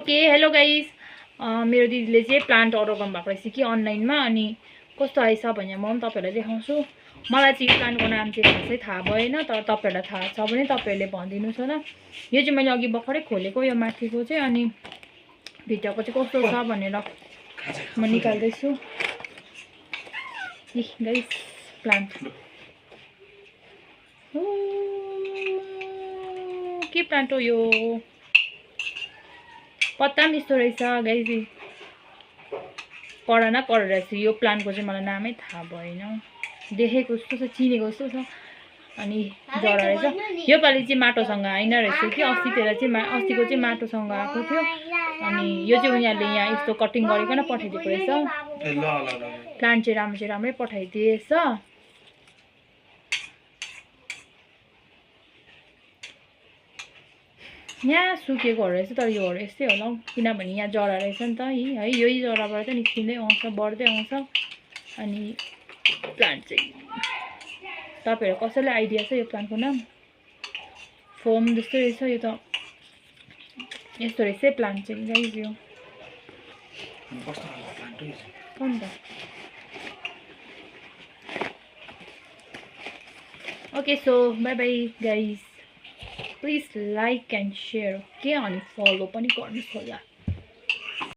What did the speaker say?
Okay hello guys, मेरो दिदीले चाहिँ प्लान्ट अर्डर गर्नुभएको रहेछ कि अनलाइनमा। अनि कस्तो आएछ भने म पनि तपाईँहरूलाई देखाउँछु। मलाई चाहिँ यो प्लान्टको नाम चाहिँ खासै थाहा भएन, तर तपाईँहरूलाई थाहा छ भने तपाईँहरूले भनिदिनुहोस् होला। यो चाहिँ मैले अघि भर्खरै खोलेको, यो माथिको चाहिँ। अनि भित्रको चाहिँ कस्तो छ भनेर म निकाल्दैछु। गाइस प्लान्ट के प्लान्ट हो यो? पत्ता पनि यस्तो रहेछ गाइस। कडा न कडा रहेछ। यो प्लान्टको चाहिँ मलाई नामै थाहा भएन, देखेको जस्तो छ, चिनेको जस्तो छ। अनि जरा रहेछ। योपालि चाहिँ माटोसँग आइन रहेछ कि अस्तितिर चाहिँ अस्तिको चाहिँ माटोसँग आएको थियो। अनि यो चाहिँ उनीहरूले यहाँ यस्तो कटिङ गरिकन पठाइदिएको रहेछ। प्लान्ट चाहिँ राम्रै पठाइदिएछ। यहाँ सुकेको रहेछ, तर योहरू यस्तै होला हौ, किनभने यहाँ जरा रहेछ नि त है। यही जराबाट चाहिँ निस्किँदै आउँछ, बढ्दै आउँछ। अनि प्लान्ट चाहिँ तपाईँहरू कसैलाई आइडिया छ यो प्लान्टको नाम? फोम जस्तै रहेछ यो त, यस्तो रहेछ प्लान्ट चाहिँ गाइस। यो त okay, so by by guys, please like and share, okay? अनि फलो पनि गर्नुहोस् होला।